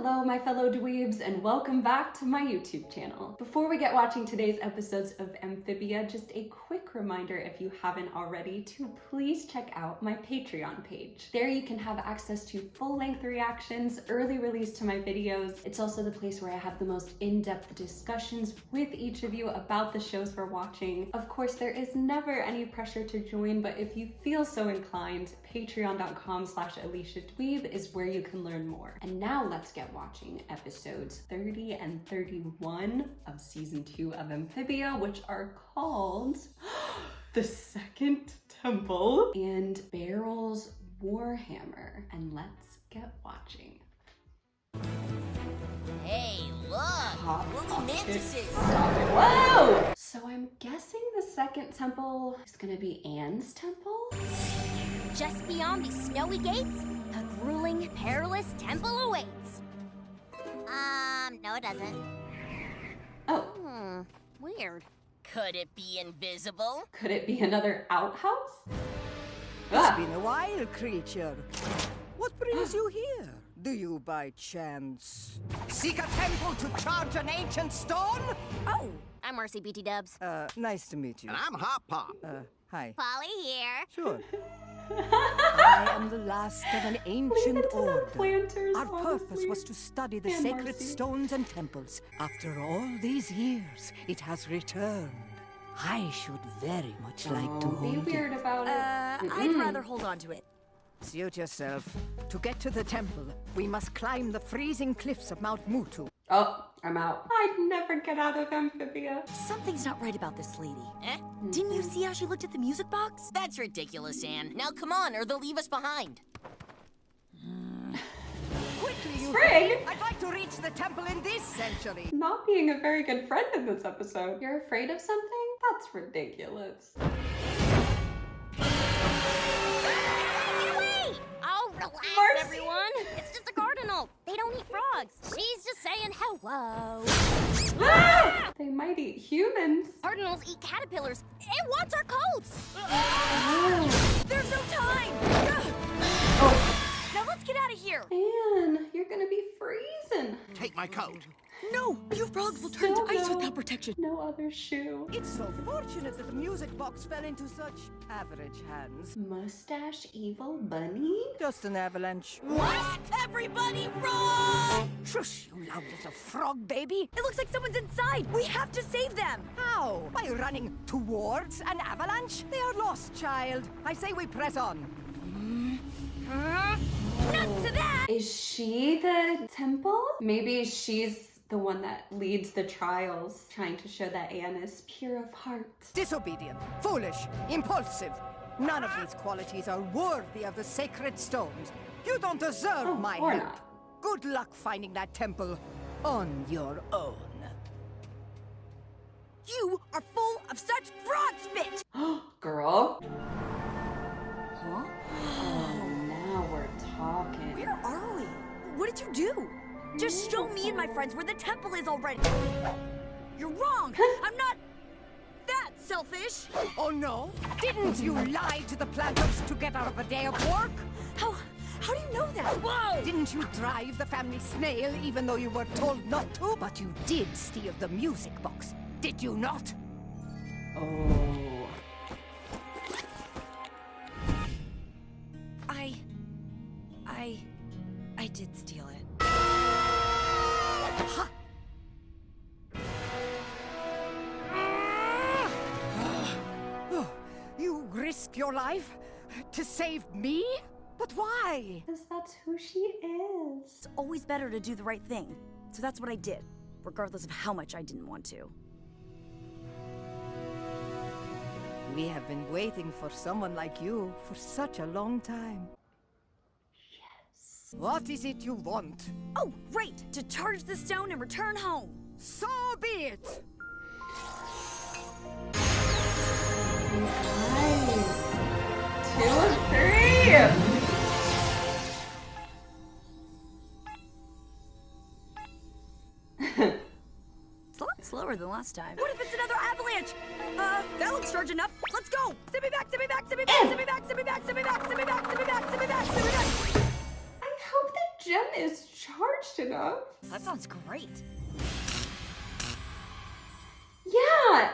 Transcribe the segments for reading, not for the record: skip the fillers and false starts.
Hello, my fellow dweebs, and welcome back to my YouTube channel. Before we get watching today's episodes of Amphibia, just a quick reminder, if you haven't already, to please check out my Patreon page. There you can have access to full-length reactions, early release to my videos. It's also the place where I have the most in-depth discussions with each of you about the shows we're watching. Of course, there is never any pressure to join, but if you feel so inclined, patreon.com/AliciaDweeb is where you can learn more. And now let's get watching episodes 30 and 31 of season 2 of Amphibia, which are called The Second Temple and Barrel's Warhammer. And let's get watching. Hey, look! Woolly mantises! Whoa! So I'm guessing the second temple is gonna be Anne's temple? Just beyond these snowy gates, a grueling, perilous temple awaits. No it doesn't. Oh. Weird. Could it be invisible? Could it be another outhouse? It's been a while, creature. What brings you here? Do you, by chance, seek a temple to charge an ancient stone? Oh, I'm Mercy BT Dubs. Nice to meet you. And I'm Hop Pop. Hi. Polly here. Sure. I am the last of an ancient order. Planters, Our purpose honestly. was to study the And sacred Marcy. stones and temples. After all these years, it has returned. I should very much like to Don't be hold weird it. about it. I'd rather hold on to it. Suit yourself. To get to the temple, we must climb the freezing cliffs of Mount Mutu. Oh, I'm out. I'd never get out of Amphibia. Something's not right about this lady. Eh? Didn't you see how she looked at the music box? That's ridiculous, Anne. Now come on, or they'll leave us behind. Quickly, you Spring! three. I'd like to reach the temple in this century. Not being a very good friend in this episode. You're afraid of something? That's ridiculous. Wait! Oh, relax, Marcy. everyone. It's just a cardinal. They don't eat frogs. She's just saying hello. Ah! They might eat humans. Cardinals eat caterpillars and wants our coats. There's no time! Oh, Now let's get out of here! Anne, you're gonna be freezing. Take my coat. No! You frogs will turn to Still ice no. without protection. No other shoe. It's so fortunate that the music box fell into such average hands. Mustache evil bunny? Just an avalanche. What? Everybody run! Shush, you loud little frog baby. It looks like someone's inside! We have to save them! How? By running towards an avalanche? They are lost, child. I say we press on. Nuts to that! Is she the temple? Maybe she's the one that leads the trials, trying to show that Anne is pure of heart. Disobedient, foolish, impulsive. None of these qualities are worthy of the sacred stones. You don't deserve my or help. not. Good luck finding that temple on your own. You are full of such frog spit! Girl. Huh? Oh, now we're talking. Where are we? What did you do? Just show me and my friends where the temple is already. You're wrong! I'm not that selfish! Oh no? Didn't you lie to the planters to get out of a day of work? How do you know that? Whoa! Didn't you drive the family snail even though you were told not to? But you did steal the music box, did you not? Oh. I did steal it. Ha! Oh, you risked your life to save me? But why? Because that's who she is. It's always better to do the right thing. So that's what I did, regardless of how much I didn't want to. We have been waiting for someone like you for such a long time. Yes. What is it you want? Oh, right! To charge the stone and return home! So be it! Nice. 2 of 3. It's a lot slower than last time. What if it's another avalanche? That looks charged enough. Let's go! Send me back, send me back, send me back, send me back, send me back, send me back, send me back, send me back, send me back, send me back, send me back! I hope that gem is charged polished enough. That sounds great. Yeah!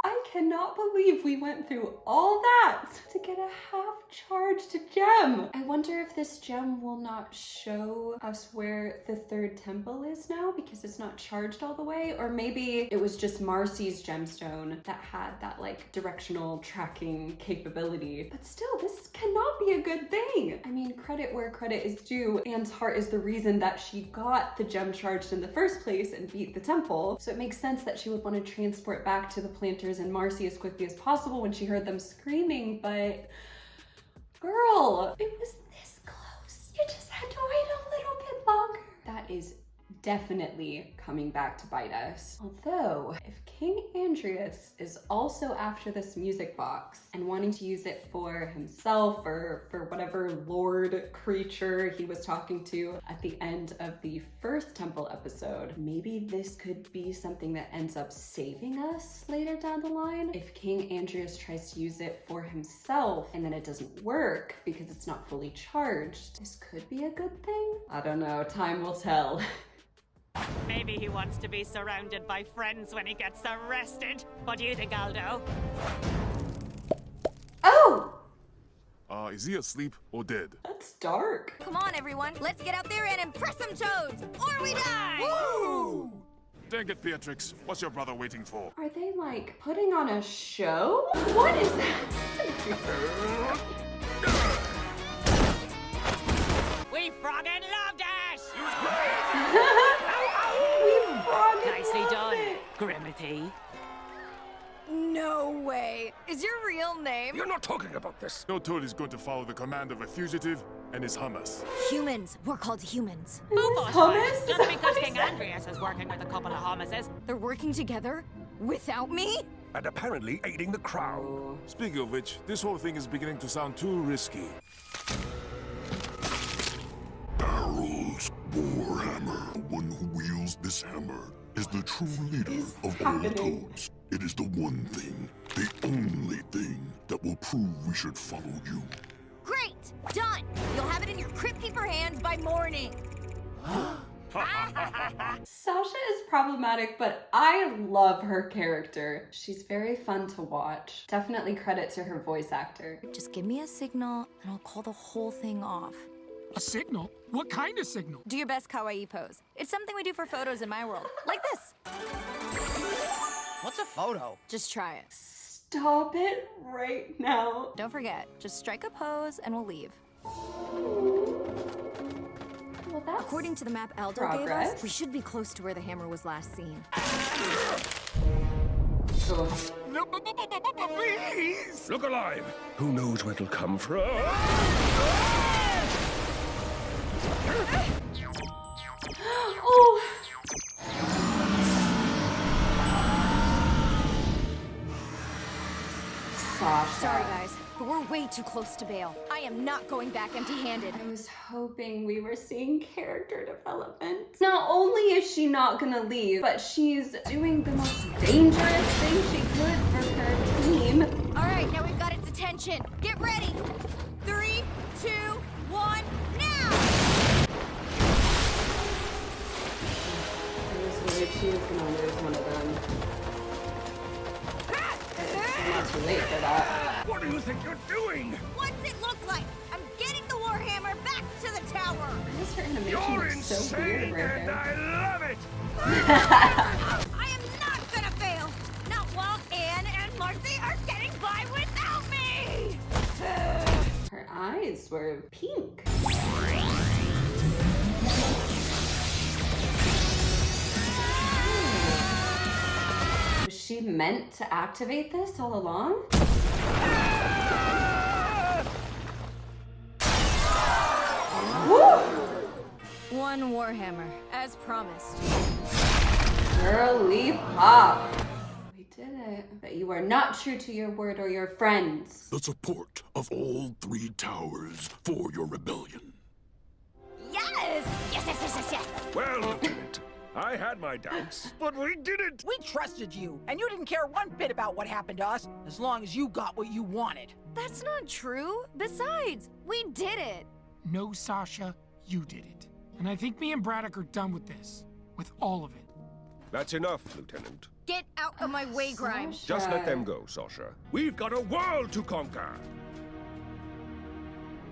I cannot believe we went through all that to get a half-charged gem. I wonder if this gem will not show us where the third temple is now because it's not charged all the way, or maybe it was just Marcy's gemstone that had that like directional tracking capability. But still, this cannot be a good thing. I mean, credit where credit is due. Anne's heart is the reason that she got the gem charged in the first place and beat the temple. So it makes sense that she would want to transport back to the planters and Marcy as quickly as possible when she heard them screaming, but girl, it was this close. You just had to wait a little bit longer. That is definitely coming back to bite us. Although, if King Andreas is also after this music box and wanting to use it for himself or for whatever lord creature he was talking to at the end of the first temple episode, maybe this could be something that ends up saving us later down the line. If King Andreas tries to use it for himself and then it doesn't work because it's not fully charged, this could be a good thing. I don't know, time will tell. Maybe he wants to be surrounded by friends when he gets arrested. What do you think, Aldo? Oh! Is he asleep or dead? That's dark. Come on, everyone. Let's get out there and impress some toads, or we die! Woo! Dang it, Beatrix. What's your brother waiting for? Are they like putting on a show? What is that? We froggin' loved it! We brought it. Nicely done, Grimothy. No way. Is your real name? You're not talking about this. No toad is going to follow the command of a fugitive and his hummus. Humans. We're called humans. Bufos, hummus? just because King Andreas is working with a couple of hummuses. They're working together? Without me? And apparently aiding the crown. Speaking of which, this whole thing is beginning to sound too risky. Harold's Warhammer. The one who wields this hammer is the true leader of all toads. It is the one thing, the only thing, that will prove we should follow you. Great! Done! You'll have it in your Crypt Keeper hands by morning. Sasha is problematic, but I love her character. She's very fun to watch. Definitely credit to her voice actor. Just give me a signal, and I'll call the whole thing off. A signal? What kind of signal? Do your best kawaii pose. It's something we do for photos in my world. Like this. What's a photo? Just try it. Stop it right now. Don't forget, just strike a pose and we'll leave. Well, that's According to the map Aldo gave progress. us, we should be close to where the hammer was last seen. Oh. No, please! Look alive! Who knows where it'll come from? Oh. Sasha. Sorry, guys, but we're way too close to bail. I am not going back empty-handed. I was hoping we were seeing character development. Not only is she not gonna leave, but she's doing the most dangerous thing she could for her team. All right, now we've got its attention. Get ready. 3, 2, 1, now! I was worried she was gonna lose one of them. It's not too late for that. What do you think you're doing? What's it look like? I'm getting the Warhammer back to the tower. Why is her animation You're look so weird insane, right and there? I love it! I am not gonna fail. Not while Anne and Marcy are getting by without me. Her eyes were pink. Was she meant to activate this all along? One Warhammer, as promised. Girly pop. We did it. But you are not true to your word or your friends. The support of all 3 towers for your rebellion. Yes! Yes, yes, yes, yes, yes. Well, Lieutenant, I had my doubts, but we did it! We trusted you, and you didn't care one bit about what happened to us, as long as you got what you wanted. That's not true. Besides, we did it. No, Sasha, You did it. And I think me and Braddock are done with this. With all of it. That's enough, Lieutenant. Get out of my way, Grime. Just let them go, Sasha. We've got a world to conquer!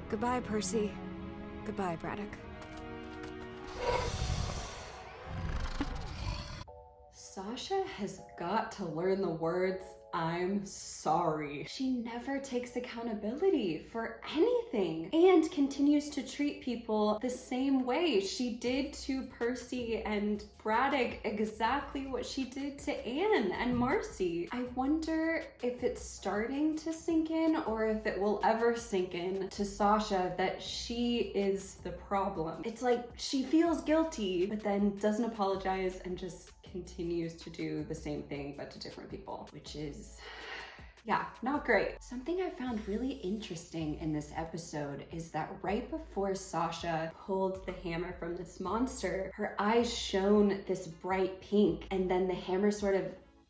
Goodbye, Percy. Goodbye, Braddock. Sasha has got to learn the words, "I'm sorry." She never takes accountability for anything and continues to treat people the same way. She did to Percy and Braddock exactly what she did to Anne and Marcy. I wonder if it's starting to sink in or if it will ever sink in to Sasha that she is the problem. It's like she feels guilty, but then doesn't apologize and just continues to do the same thing but to different people, which is, yeah, not great. Something I found really interesting in this episode is that right before Sasha pulled the hammer from this monster, her eyes shone this bright pink, and then the hammer sort of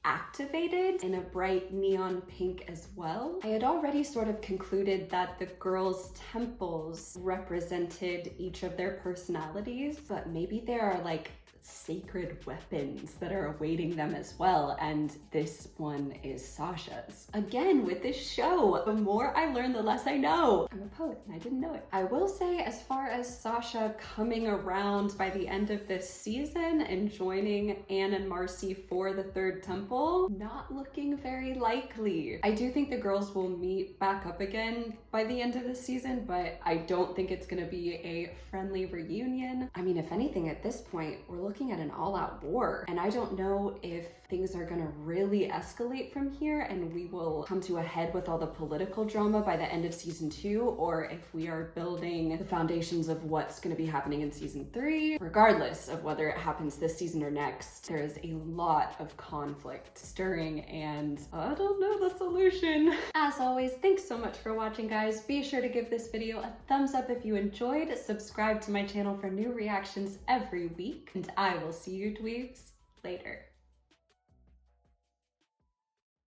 activated in a bright neon pink as well. I had already sort of concluded that the girls' temples represented each of their personalities, but maybe there are like sacred weapons that are awaiting them as well, and this one is Sasha's. Again, with this show, the more I learn, the less I know. I'm a poet and I didn't know it. I will say, as far as Sasha coming around by the end of this season and joining Anne and Marcy for the third temple, not looking very likely. I do think the girls will meet back up again by the end of the season, but I don't think it's gonna be a friendly reunion. I mean, if anything, at this point, we're looking at an all-out war, and I don't know if things are gonna really escalate from here and we will come to a head with all the political drama by the end of season 2, or if we are building the foundations of what's gonna be happening in season 3. Regardless of whether it happens this season or next, there is a lot of conflict stirring, and I don't know the solution. As always, thanks so much for watching, guys. Be sure to give this video a thumbs up if you enjoyed, subscribe to my channel for new reactions every week, and I will see you dweebs later.